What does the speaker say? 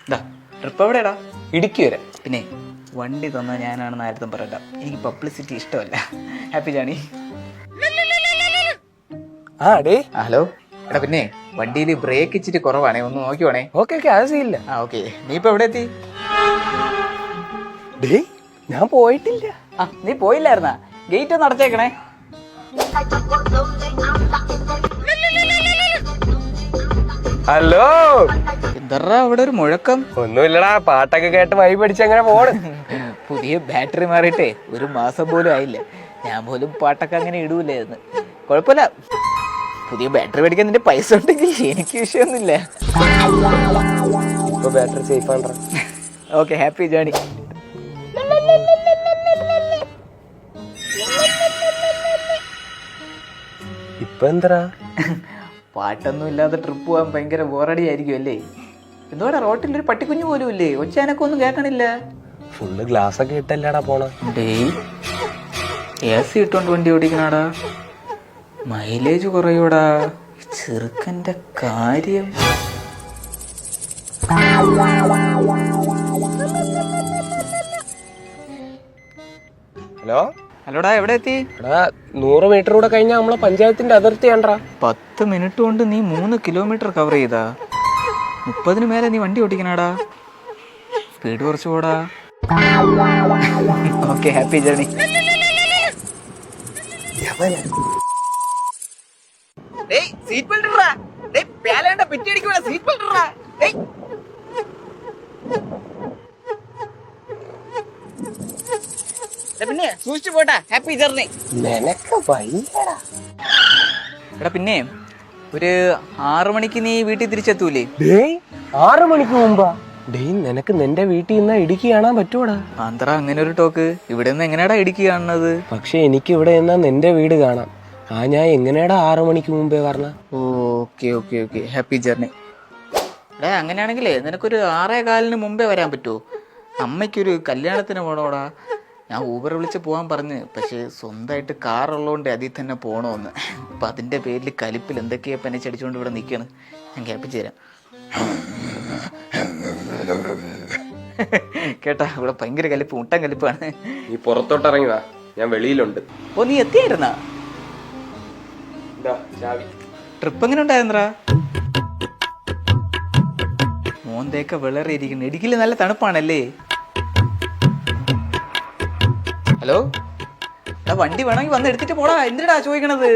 Trip എവിടെയാടാ? ഇടുക്കി വരെ. പിന്നെ വണ്ടി തന്നാൽ ഞാനാണെന്ന് ആരും പറയണ്ട, എനിക്ക് പബ്ലിസിറ്റി ഇഷ്ടമല്ല. Happy journey. ആ ഡേ ഹലോ എടാ, പിന്നെ വണ്ടിയിൽ ബ്രേക്ക് ഇച്ചിട്ട് കുറവാണേ, ഒന്ന് നോക്കിയോണേ. ഓക്കെ അത് സീനില്ല. ആ ഓക്കെ. നീ ഇപ്പൊ എവിടെ എത്തി? ഡേ ഞാൻ പോയിട്ടില്ല. ആ നീ പോയില്ലായിരുന്നാ? ഗേറ്റ് ഒന്ന് അടച്ചേക്കണേ. ഹലോ, എന്താ അവിടെ ഒരു മുഴക്കം? ഒന്നുമില്ലടാ, പാട്ടൊക്കെ കേട്ട് വൈബ് അടിച്ച് അങ്ങനെ പോണ്. പുതിയ ബാറ്ററി മാറിയിട്ടേ ഒരു മാസം പോലും ആയില്ല. ഞാൻ പോലും പാട്ടൊക്കെ അങ്ങനെ ഇടൂലായിരുന്നു. കുഴപ്പമില്ല, പുതിയ ബാറ്ററി മേടിക്കാൻ നിന്റെ പൈസ ഉണ്ടെങ്കിൽ എനിക്ക് വിഷയമൊന്നുമില്ല. ഇപ്പൊ ബാറ്ററി സേഫ് ആണ്ട്രാ. Okay, happy journey. ഇപ്പൊ എന്താ പാട്ടൊന്നും ഇല്ലാതെ ട്രിപ്പ് പോകാൻ ഭയങ്കര ബോറടി ആയിരിക്കും അല്ലേ? എന്തോടാ റോട്ടിൽ ഒരു പട്ടിക്കുഞ്ഞു പോലും ഇല്ലേ? ഒച്ചാനൊക്കെ ഒന്നും കേൾക്കണില്ല. ഫുള്ള് ഗ്ലാസ് ഒക്കെ ഇട്ടല്ലാടാ പോണ. AC ഇട്ടോണ്ട് വണ്ടി ഓടിക്കണാടാ, മൈലേജ് കുറയൂടാ. ചെറുക്കന്റെ കാര്യം. ഹലോ ഹലോടാ, എവിടെ എത്തി? എടാ 100 മീറ്റർ കൂടെ കഴിഞ്ഞാൽ നമ്മളെ പഞ്ചായത്തിന്റെ അതിർത്തിയാണ്ട്രാ. 10 മിനിറ്റ് കൊണ്ട് നീ 3 കിലോമീറ്റർ കവർ ചെയ്താ. 30 മേലെ നീ വണ്ടി ഓടിക്കണാടാ. സ്പീഡ് കുറച്ച് പോടാ. Okay, happy journey. Seat belt ഇടറാ. പേലേണ്ട പെറ്റി അടിക്കുവാ. സീറ്റ് ബെൽറ്റ് ഇടറാ. പിന്നെ സൂക്ഷിച്ചു പോട്ടാ. Happy journey. നിനക്ക് വയ്യടാ. എടാ പിന്നെ ഒരു 6 മണിക്ക് നീ വീട്ടിൽ തിരിച്ചെത്തൂലേ? 6 മണിക്ക് മുമ്പാ? ഡേയ് നിനക്ക് നിന്റെ വീട്ടിൽ നിന്ന് ഇടുക്കി കാണാൻ പറ്റൂടാ? ആന്ധ്ര അങ്ങനെ ഒരു ടോക്ക്. ഇവിടെ നിന്ന് എങ്ങനെയാടാ ഇടുക്കി കാണുന്നത്? പക്ഷെ എനിക്ക് ഇവിടെ നിന്നാ നിന്റെ വീട് കാണാം. ആ ഞാൻ എങ്ങനെയാടാ 6 മണിക്ക് മുമ്പേ പറഞ്ഞ? Okay okay okay, happy journey. എടാ അങ്ങനെയാണെങ്കിലേ നിനക്കൊരു 6:15 മുമ്പേ വരാൻ പറ്റുമോ? അമ്മയ്ക്കൊരു കല്യാണത്തിന് പോകണോടാ. ഞാൻ ഊബർ വിളിച്ച് പോകാൻ പറഞ്ഞ്, പക്ഷേ സ്വന്തമായിട്ട് കാറുള്ളതുകൊണ്ട് അതിൽ തന്നെ പോകണമെന്ന്. അപ്പം അതിൻ്റെ പേരിൽ കലിപ്പിൽ എന്തൊക്കെയാ പനിച്ചടിച്ചുകൊണ്ട് ഇവിടെ നിൽക്കുകയാണ്. ഞാൻ കേൾപ്പിച്ച് തരാം. കേട്ടാ, ഇവിടെ ഭയങ്കര കലിപ്പ്, മുട്ടൻ കലിപ്പാണ്. നീ പുറത്തോട്ട് ഇറങ്ങി വാ, ഞാൻ വെളിയിലുണ്ട്. ഓ നീ എത്തിയായിരുന്നാ? ചാവി. ട്രിപ്പ് എങ്ങനെ ഉണ്ടായിരുന്നറാ? മോന്തയൊക്കെ വിളറിയിരിക്കുന്നു. ഇടുക്കിയിൽ നല്ല തണുപ്പാണല്ലേ? ഹലോ, വണ്ടി വേണമെങ്കിൽ വന്ന് എടുത്തിട്ട് പോടാ. എന്തിനാ ചോദിക്കണത്?